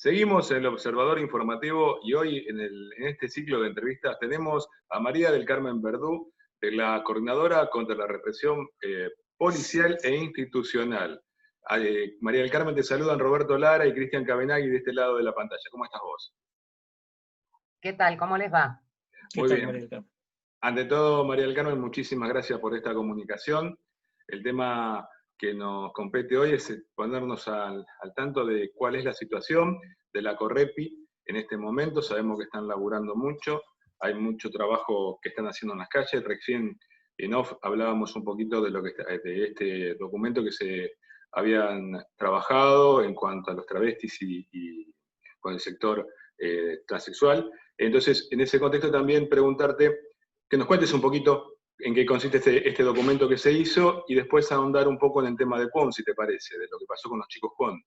Seguimos en el Observador Informativo y hoy en este ciclo de entrevistas tenemos a María del Carmen Verdú, de la Coordinadora contra la Represión Policial e Institucional. María del Carmen, te saludan Roberto Lara y Cristian Cabenagui de este lado de la pantalla. ¿Cómo estás vos? ¿Qué tal? ¿Cómo les va? Muy bien. María del Carmen. Ante todo, María del Carmen, muchísimas gracias por esta comunicación. El tema que nos compete hoy es ponernos al tanto de cuál es la situación de la Correpi en este momento. Sabemos que están laburando mucho, hay mucho trabajo que están haciendo en las calles. Recién en off hablábamos un poquito de de este documento que se habían trabajado en cuanto a los travestis y con el sector transexual. Entonces, en ese contexto también preguntarte que nos cuentes un poquito en qué consiste este documento que se hizo y después ahondar un poco en el tema de PON, si te parece, de lo que pasó con los chicos PON.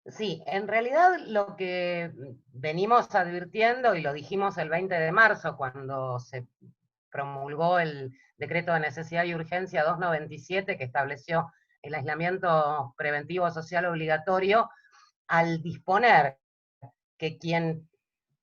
Sí, en realidad lo que venimos advirtiendo, y lo dijimos el 20 de marzo cuando se promulgó el Decreto de Necesidad y Urgencia 297, que estableció el aislamiento preventivo social obligatorio, al disponer que quien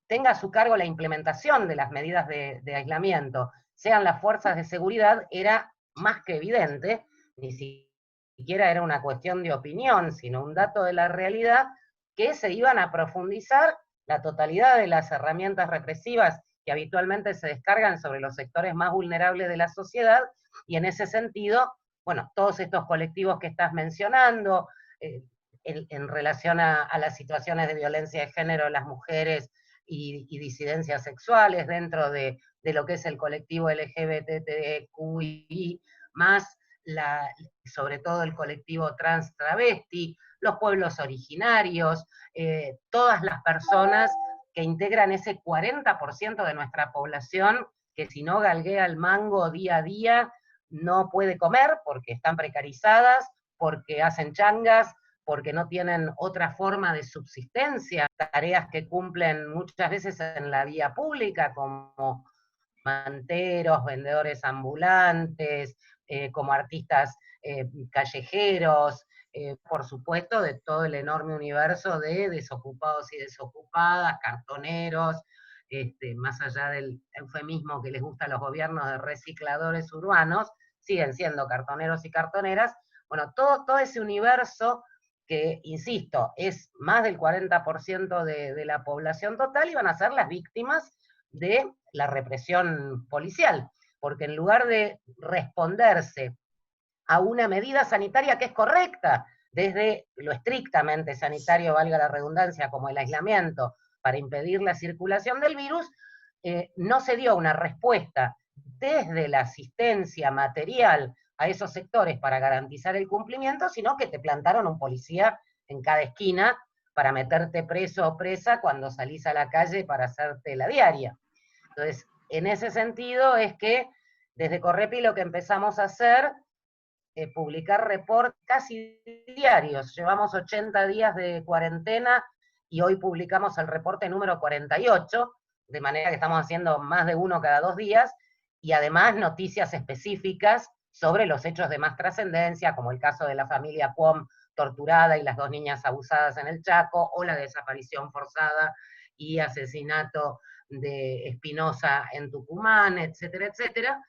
tenga a su cargo la implementación de las medidas de aislamiento sean las fuerzas de seguridad, era más que evidente, ni siquiera era una cuestión de opinión, sino un dato de la realidad, que se iban a profundizar la totalidad de las herramientas represivas que habitualmente se descargan sobre los sectores más vulnerables de la sociedad, y en ese sentido, bueno, todos estos colectivos que estás mencionando, en relación a las situaciones de violencia de género, las mujeres y disidencias sexuales dentro de lo que es el colectivo LGBTQI, más sobre todo el colectivo trans travesti, los pueblos originarios, todas las personas que integran ese 40% de nuestra población que si no galguea el mango día a día no puede comer porque están precarizadas, porque hacen changas, porque no tienen otra forma de subsistencia, tareas que cumplen muchas veces en la vía pública, como manteros, vendedores ambulantes, como artistas callejeros, por supuesto, de todo el enorme universo de desocupados y desocupadas, cartoneros, más allá del eufemismo que les gusta a los gobiernos de recicladores urbanos, siguen siendo cartoneros y cartoneras. Bueno, todo ese universo que, insisto, es más del 40% de la población total, y van a ser las víctimas de la represión policial, porque en lugar de responderse a una medida sanitaria que es correcta, desde lo estrictamente sanitario, valga la redundancia, como el aislamiento, para impedir la circulación del virus, no se dio una respuesta desde la asistencia material a esos sectores para garantizar el cumplimiento, sino que te plantaron un policía en cada esquina para meterte preso o presa cuando salís a la calle para hacerte la diaria. Entonces, en ese sentido es que desde Correpi lo que empezamos a hacer es publicar reportes casi diarios. Llevamos 80 días de cuarentena y hoy publicamos el reporte número 48, de manera que estamos haciendo más de uno cada 2 días, y además noticias específicas sobre los hechos de más trascendencia, como el caso de la familia Cuom torturada y las 2 niñas abusadas en el Chaco, o la desaparición forzada y asesinato de Espinosa en Tucumán, etcétera, etcétera,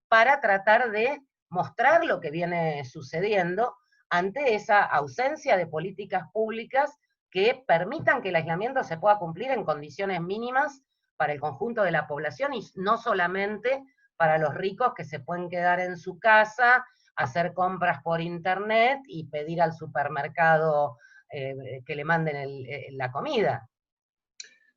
para tratar de mostrar lo que viene sucediendo ante esa ausencia de políticas públicas que permitan que el aislamiento se pueda cumplir en condiciones mínimas para el conjunto de la población, y no solamente para los ricos que se pueden quedar en su casa, hacer compras por internet y pedir al supermercado que le manden la comida.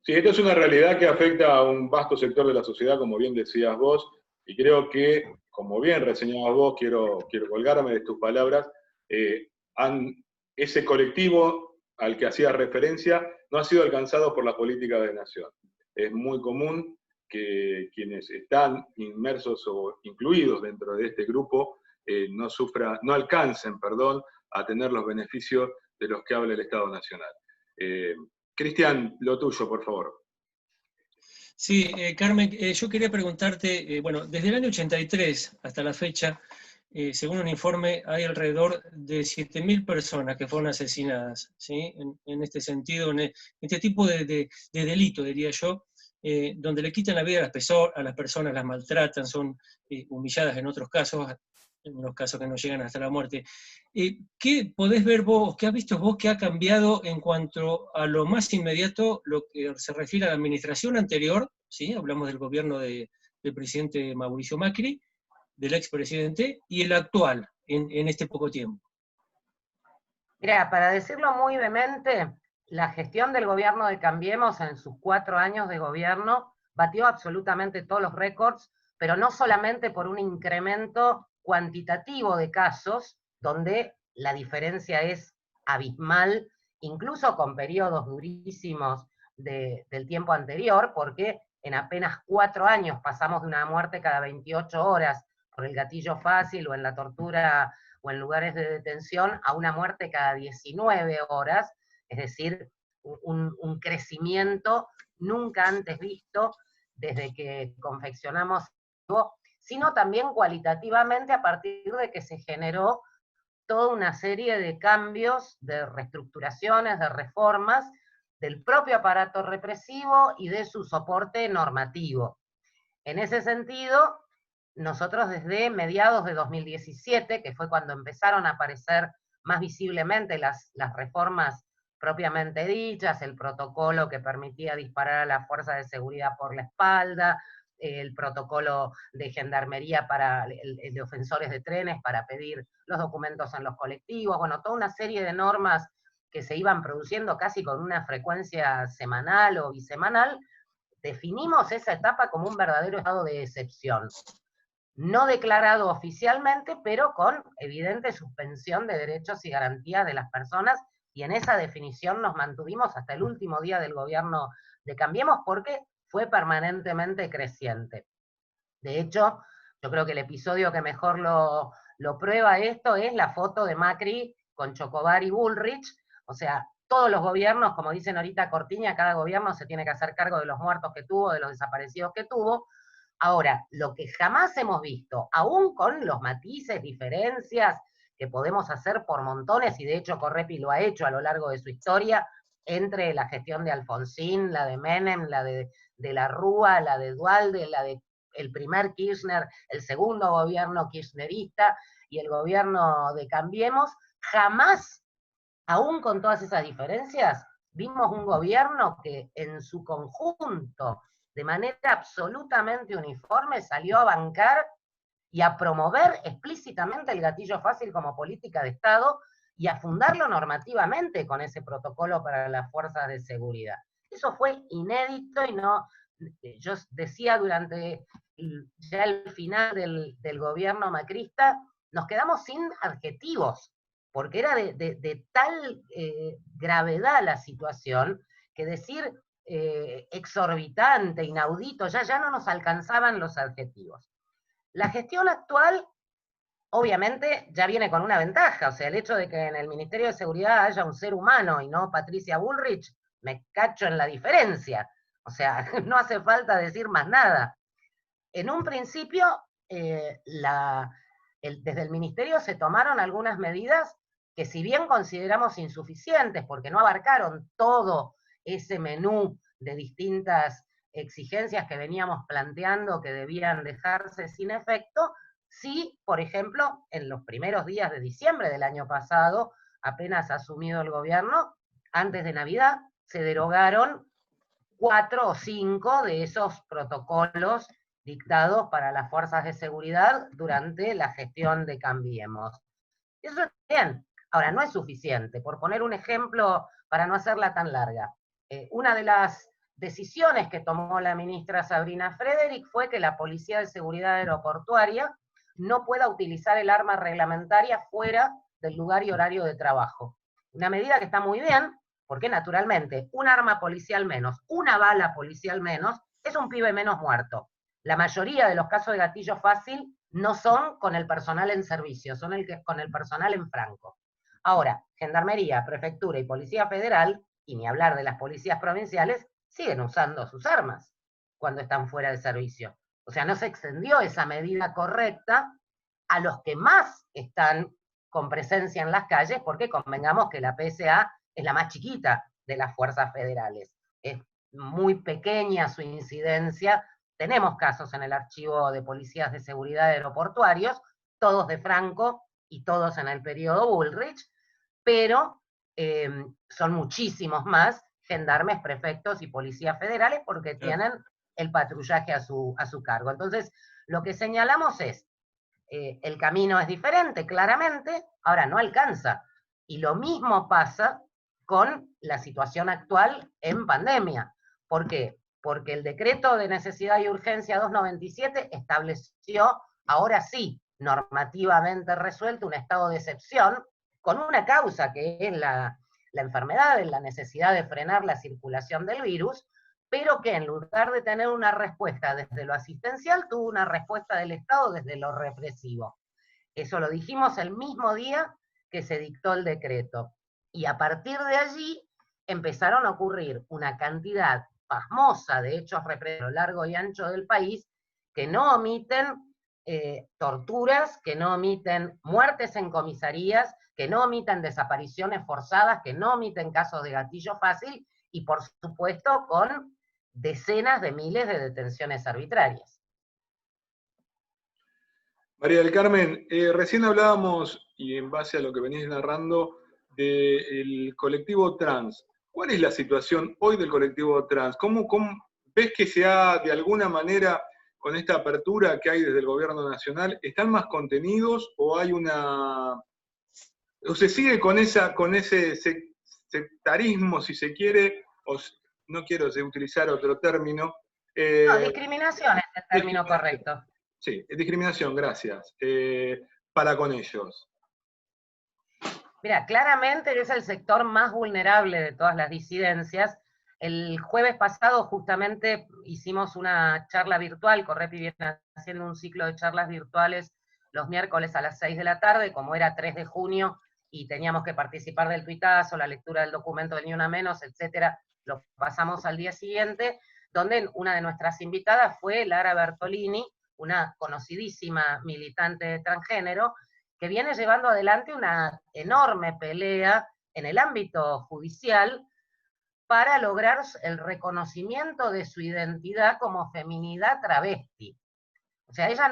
Sí, esto es una realidad que afecta a un vasto sector de la sociedad, como bien decías vos, y creo que, como bien reseñabas vos, quiero colgarme de tus palabras, ese colectivo al que hacías referencia no ha sido alcanzado por la política de nación. Es muy común que quienes están inmersos o incluidos dentro de este grupo no alcancen a tener los beneficios de los que habla el Estado Nacional. Cristian, lo tuyo, por favor. Sí, Carmen, yo quería preguntarte, bueno, desde el año 83 hasta la fecha, según un informe, hay alrededor de 7.000 personas que fueron asesinadas, ¿sí? En este sentido, en este tipo de delito, diría yo, donde le quitan la vida a las personas, las maltratan, son humilladas en otros casos, en unos casos que no llegan hasta la muerte. ¿Qué podés ver vos, qué has visto vos que ha cambiado en cuanto a lo más inmediato, lo que se refiere a la administración anterior, ¿sí? Hablamos del gobierno del presidente Mauricio Macri, del expresidente, y el actual, en este poco tiempo? Mira, para decirlo muy vehemente, la gestión del gobierno de Cambiemos en sus 4 años de gobierno batió absolutamente todos los récords, pero no solamente por un incremento cuantitativo de casos, donde la diferencia es abismal, incluso con periodos durísimos del tiempo anterior, porque en apenas 4 años pasamos de una muerte cada 28 horas por el gatillo fácil o en la tortura o en lugares de detención a una muerte cada 19 horas, es decir, un crecimiento nunca antes visto desde que confeccionamos, sino también cualitativamente a partir de que se generó toda una serie de cambios, de reestructuraciones, de reformas del propio aparato represivo y de su soporte normativo. En ese sentido, nosotros desde mediados de 2017, que fue cuando empezaron a aparecer más visiblemente las reformas propiamente dichas, el protocolo que permitía disparar a la fuerza de seguridad por la espalda, el protocolo de gendarmería para de ofensores de trenes para pedir los documentos en los colectivos, bueno, toda una serie de normas que se iban produciendo casi con una frecuencia semanal o bisemanal, definimos esa etapa como un verdadero estado de excepción. No declarado oficialmente, pero con evidente suspensión de derechos y garantías de las personas, y en esa definición nos mantuvimos hasta el último día del gobierno de Cambiemos, porque fue permanentemente creciente. De hecho, yo creo que el episodio que mejor lo prueba esto es la foto de Macri con Chocobar y Bullrich, o sea, todos los gobiernos, como dicen ahorita Cortiña, cada gobierno se tiene que hacer cargo de los muertos que tuvo, de los desaparecidos que tuvo. Ahora, lo que jamás hemos visto, aún con los matices, diferencias que podemos hacer por montones, y de hecho Correpi lo ha hecho a lo largo de su historia, entre la gestión de Alfonsín, la de Menem, la de la Rúa, la de Duhalde, la de el primer Kirchner, el segundo gobierno kirchnerista y el gobierno de Cambiemos, jamás, aún con todas esas diferencias, vimos un gobierno que en su conjunto, de manera absolutamente uniforme, salió a bancar y a promover explícitamente el gatillo fácil como política de Estado y a fundarlo normativamente con ese protocolo para las fuerzas de seguridad. Eso fue inédito y no, yo decía durante ya el final del gobierno macrista, nos quedamos sin adjetivos, porque era de tal gravedad la situación que decir exorbitante, inaudito, ya no nos alcanzaban los adjetivos. La gestión actual, obviamente, ya viene con una ventaja, o sea, el hecho de que en el Ministerio de Seguridad haya un ser humano y no Patricia Bullrich, me cacho en la diferencia, o sea, no hace falta decir más nada. En un principio, desde el Ministerio se tomaron algunas medidas que si bien consideramos insuficientes, porque no abarcaron todo ese menú de distintas exigencias que veníamos planteando que debían dejarse sin efecto, sí, por ejemplo, en los primeros días de diciembre del año pasado, apenas asumido el gobierno, antes de Navidad, se derogaron 4 o 5 de esos protocolos dictados para las fuerzas de seguridad durante la gestión de Cambiemos. Eso es bien. Ahora, no es suficiente. Por poner un ejemplo, para no hacerla tan larga, una de las decisiones que tomó la ministra Sabrina Frederick fue que la Policía de Seguridad Aeroportuaria no pueda utilizar el arma reglamentaria fuera del lugar y horario de trabajo. Una medida que está muy bien, porque naturalmente un arma policial menos, una bala policial menos, es un pibe menos muerto. La mayoría de los casos de gatillo fácil no son con el personal en servicio, son con el personal en franco. Ahora, Gendarmería, Prefectura y Policía Federal, y ni hablar de las policías provinciales, siguen usando sus armas cuando están fuera de servicio. O sea, no se extendió esa medida correcta a los que más están con presencia en las calles, porque convengamos que la PSA es la más chiquita de las fuerzas federales. Es muy pequeña su incidencia. Tenemos casos en el archivo de policías de seguridad aeroportuarios, todos de Franco y todos en el periodo Bullrich, pero son muchísimos más gendarmes, prefectos y policías federales porque tienen el patrullaje a su cargo. Entonces, lo que señalamos es, el camino es diferente, claramente, ahora no alcanza. Y lo mismo pasa con la situación actual en pandemia. ¿Por qué? Porque el decreto de necesidad y urgencia 297 estableció, ahora sí, normativamente resuelto, un estado de excepción, con una causa que es la enfermedad, la necesidad de frenar la circulación del virus, pero que en lugar de tener una respuesta desde lo asistencial, tuvo una respuesta del Estado desde lo represivo. Eso lo dijimos el mismo día que se dictó el decreto. Y a partir de allí empezaron a ocurrir una cantidad pasmosa de hechos represivos a lo largo y ancho del país que no omiten torturas, que no omiten muertes en comisarías, que no omiten desapariciones forzadas, que no omiten casos de gatillo fácil y por supuesto con decenas de miles de detenciones arbitrarias. María del Carmen, recién hablábamos, y en base a lo que venís narrando, del colectivo trans. ¿Cuál es la situación hoy del colectivo trans? ¿Cómo ves que se ha, de alguna manera, con esta apertura que hay desde el gobierno nacional, están más contenidos o hay una... o se sigue con ese sectarismo, si se quiere, o no quiero utilizar otro término? No, discriminación es el término correcto. Sí, discriminación, gracias. Para con ellos. Mira, claramente es el sector más vulnerable de todas las disidencias. El jueves pasado justamente hicimos una charla virtual, Correpi viene haciendo un ciclo de charlas virtuales los miércoles a las 6 de la tarde, como era 3 de junio, y teníamos que participar del tuitazo, la lectura del documento del Ni Una Menos, etcétera, lo pasamos al día siguiente, donde una de nuestras invitadas fue Lara Bertolini, una conocidísima militante transgénero, que viene llevando adelante una enorme pelea en el ámbito judicial para lograr el reconocimiento de su identidad como feminidad travesti. O sea, ella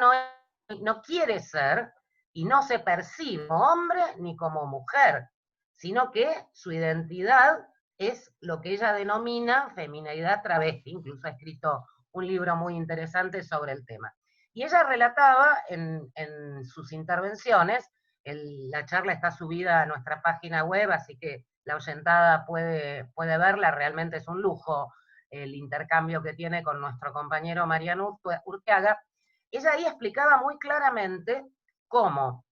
no quiere ser y no se percibe como hombre ni como mujer, sino que su identidad es lo que ella denomina feminidad travesti. Incluso ha escrito un libro muy interesante sobre el tema. Y ella relataba en sus intervenciones, la charla está subida a nuestra página web, así que la oyentada puede verla, realmente es un lujo el intercambio que tiene con nuestro compañero Mariano Urteaga. Ella ahí explicaba muy claramente cómo,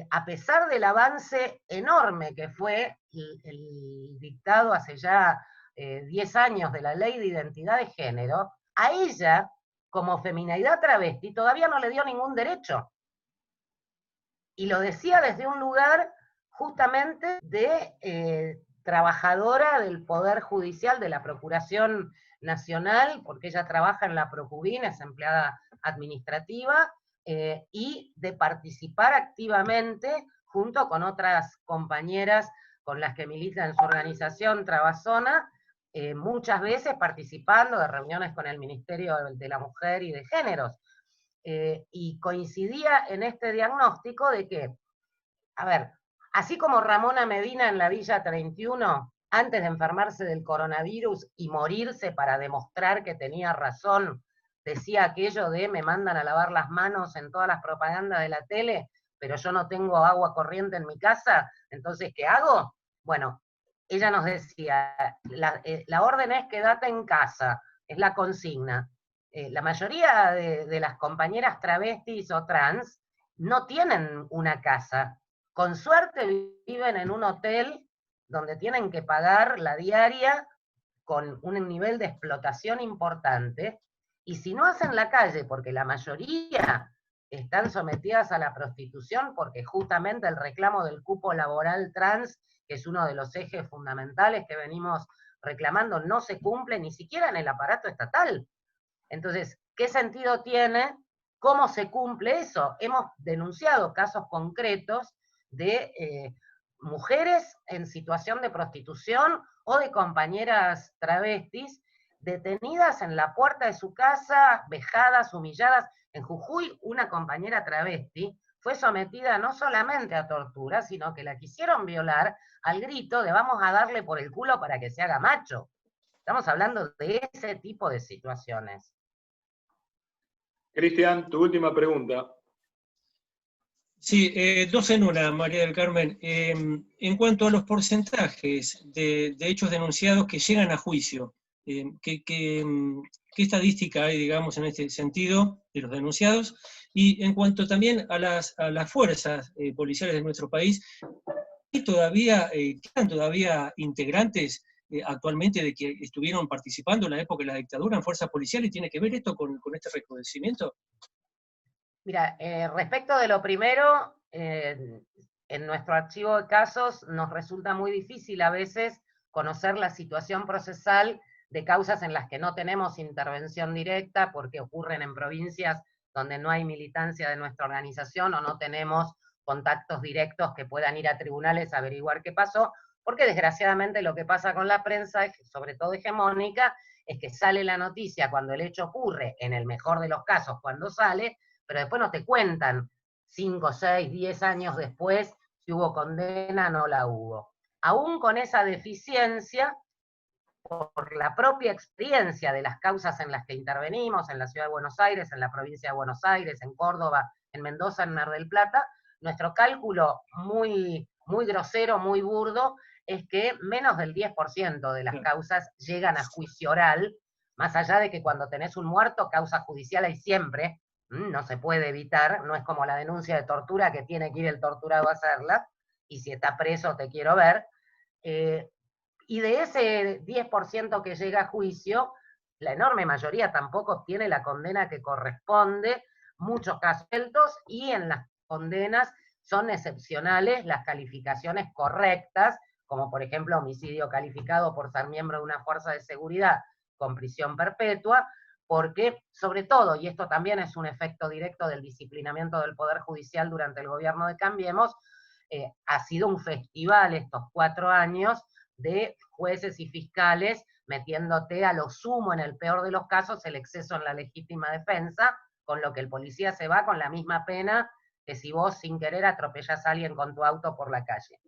a pesar del avance enorme que fue el dictado hace ya 10 años de la Ley de Identidad de Género, a ella, como feminidad travesti, todavía no le dio ningún derecho. Y lo decía desde un lugar justamente de trabajadora del Poder Judicial, de la Procuración Nacional, porque ella trabaja en la Procubin, es empleada administrativa, y de participar activamente junto con otras compañeras con las que milita en su organización Trabazona, muchas veces participando de reuniones con el Ministerio de la Mujer y de Géneros. Y coincidía en este diagnóstico de que, a ver, así como Ramona Medina en la Villa 31, antes de enfermarse del coronavirus y morirse para demostrar que tenía razón, decía aquello de me mandan a lavar las manos en todas las propagandas de la tele, pero yo no tengo agua corriente en mi casa, entonces, ¿qué hago? Bueno, ella nos decía, la orden es quédate en casa, es la consigna. La mayoría de las compañeras travestis o trans no tienen una casa. Con suerte viven en un hotel donde tienen que pagar la diaria con un nivel de explotación importante, y si no hacen la calle, porque la mayoría están sometidas a la prostitución, porque justamente el reclamo del cupo laboral trans, que es uno de los ejes fundamentales que venimos reclamando, no se cumple ni siquiera en el aparato estatal. Entonces, ¿qué sentido tiene ¿Cómo se cumple eso? Hemos denunciado casos concretos de mujeres en situación de prostitución o de compañeras travestis detenidas en la puerta de su casa, vejadas, humilladas. En Jujuy, una compañera travesti fue sometida no solamente a tortura, sino que la quisieron violar al grito de vamos a darle por el culo para que se haga macho. Estamos hablando de ese tipo de situaciones. Cristian, tu última pregunta. Sí, dos en una, María del Carmen. En cuanto a los porcentajes de hechos denunciados que llegan a juicio, ¿qué estadística hay, digamos, en este sentido de los denunciados? Y en cuanto también a las fuerzas policiales de nuestro país, ¿quedan todavía integrantes actualmente de que estuvieron participando en la época de la dictadura en fuerzas policiales? ¿Tiene que ver esto con este recrudecimiento? Mira, respecto de lo primero, en nuestro archivo de casos nos resulta muy difícil a veces conocer la situación procesal de causas en las que no tenemos intervención directa porque ocurren en provincias donde no hay militancia de nuestra organización o no tenemos contactos directos que puedan ir a tribunales a averiguar qué pasó, porque desgraciadamente lo que pasa con la prensa, sobre todo hegemónica, es que sale la noticia cuando el hecho ocurre, en el mejor de los casos cuando sale, pero después no te cuentan 5, 6, 10 años después si hubo condena o no la hubo. Aún con esa deficiencia, por la propia experiencia de las causas en las que intervenimos, en la Ciudad de Buenos Aires, en la provincia de Buenos Aires, en Córdoba, en Mendoza, en Mar del Plata, nuestro cálculo muy, muy grosero, muy burdo, es que menos del 10% de las causas llegan a juicio oral, más allá de que cuando tenés un muerto, causa judicial hay siempre, no se puede evitar, no es como la denuncia de tortura que tiene que ir el torturado a hacerla, y si está preso te quiero ver. Y de ese 10% que llega a juicio, la enorme mayoría tampoco obtiene la condena que corresponde, muchos casos sueltos, y en las condenas son excepcionales las calificaciones correctas, como por ejemplo homicidio calificado por ser miembro de una fuerza de seguridad con prisión perpetua, porque sobre todo, y esto también es un efecto directo del disciplinamiento del Poder Judicial durante el gobierno de Cambiemos, ha sido un festival estos 4 años de jueces y fiscales metiéndote a lo sumo, en el peor de los casos, el exceso en la legítima defensa, con lo que el policía se va con la misma pena que si vos sin querer atropellás a alguien con tu auto por la calle.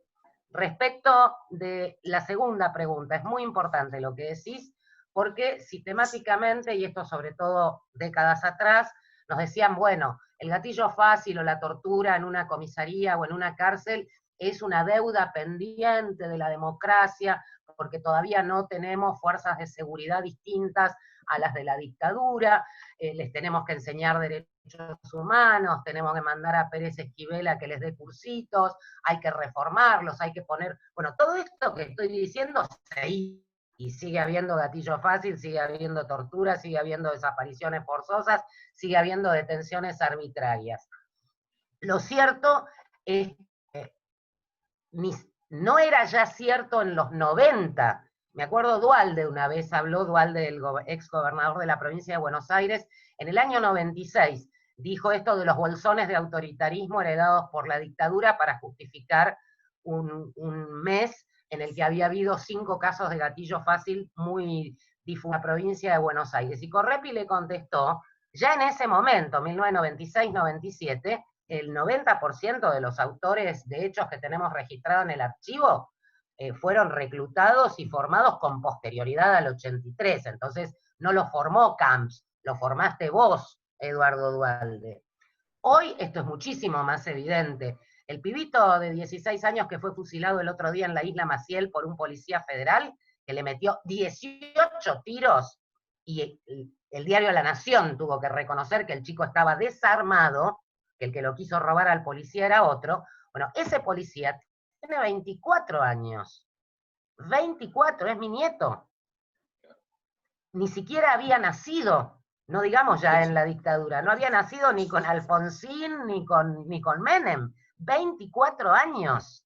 Respecto de la segunda pregunta, es muy importante lo que decís, porque sistemáticamente, y esto sobre todo décadas atrás, nos decían, bueno, el gatillo fácil o la tortura en una comisaría o en una cárcel es una deuda pendiente de la democracia, porque todavía no tenemos fuerzas de seguridad distintas a las de la dictadura, les tenemos que enseñar derechos humanos, tenemos que mandar a Pérez Esquivel a que les dé cursitos, hay que reformarlos, hay que poner, bueno, todo esto que estoy diciendo se hizo, y sigue habiendo gatillo fácil, sigue habiendo tortura, sigue habiendo desapariciones forzosas, sigue habiendo detenciones arbitrarias. Lo cierto es que no era ya cierto en los 90. Me acuerdo Duhalde una vez habló, Duhalde, el ex gobernador de la provincia de Buenos Aires, en el año 96, dijo esto de los bolsones de autoritarismo heredados por la dictadura para justificar un mes en el que había habido 5 casos de gatillo fácil muy difundidos en la provincia de Buenos Aires. Y Correpi le contestó, ya en ese momento, 1996-97, el 90% de los autores de hechos que tenemos registrados en el archivo fueron reclutados y formados con posterioridad al 83. Entonces, no lo formó Camps, lo formaste vos, Eduardo Duhalde. Hoy esto es muchísimo más evidente. El pibito de 16 años que fue fusilado el otro día en la isla Maciel por un policía federal, que le metió 18 tiros, y el diario La Nación tuvo que reconocer que el chico estaba desarmado, que el que lo quiso robar al policía era otro. Bueno, ese policía tiene 24 años. 24, es mi nieto. Ni siquiera había nacido, no digamos ya en la dictadura, no había nacido ni con Alfonsín ni con Menem. 24 años,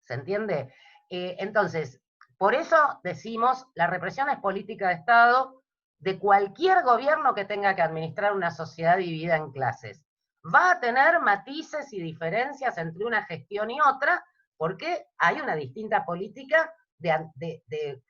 ¿se entiende? Entonces, por eso decimos, la represión es política de Estado, de cualquier gobierno que tenga que administrar una sociedad dividida en clases. Va a tener matices y diferencias entre una gestión y otra, porque hay una distinta política de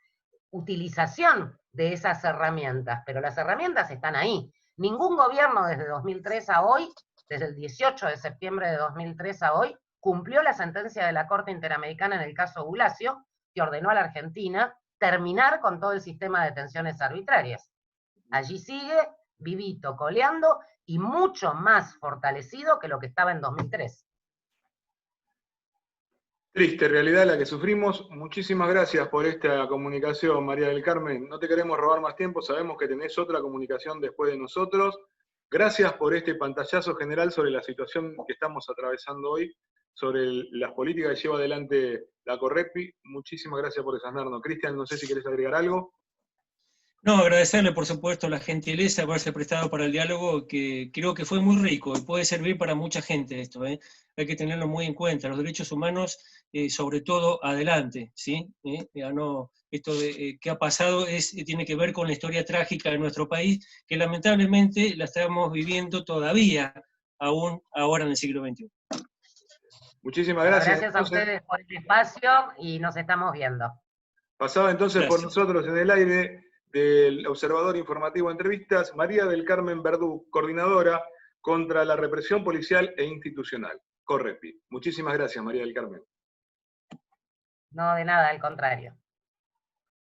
utilización de esas herramientas, pero las herramientas están ahí. Ningún gobierno desde 2003 a hoy, desde el 18 de septiembre de 2003 a hoy, cumplió la sentencia de la Corte Interamericana en el caso Bulacio, que ordenó a la Argentina terminar con todo el sistema de detenciones arbitrarias. Allí sigue vivito, coleando y mucho más fortalecido que lo que estaba en 2003. Triste realidad la que sufrimos. Muchísimas gracias por esta comunicación, María del Carmen. No te queremos robar más tiempo, sabemos que tenés otra comunicación después de nosotros. Gracias por este pantallazo general sobre la situación que estamos atravesando hoy, sobre las políticas que lleva adelante la Correpi. Muchísimas gracias por desasnarnos. Cristian, no sé si querés agregar algo. No, agradecerle por supuesto la gentileza de haberse prestado para el diálogo, que creo que fue muy rico y puede servir para mucha gente esto, ¿eh? Hay que tenerlo muy en cuenta, los derechos humanos, sobre todo, adelante, ¿sí? No, esto de, que ha pasado tiene que ver con la historia trágica de nuestro país, que lamentablemente la estamos viviendo todavía, aún ahora en el siglo XXI. Muchísimas gracias. Gracias a ustedes por el espacio y nos estamos viendo. Pasaba entonces Gracias. por nosotros en el aire del Observador Informativo Entrevistas, María del Carmen Verdú, coordinadora contra la represión policial e institucional, Correpi. Muchísimas gracias, María del Carmen. No, de nada, al contrario.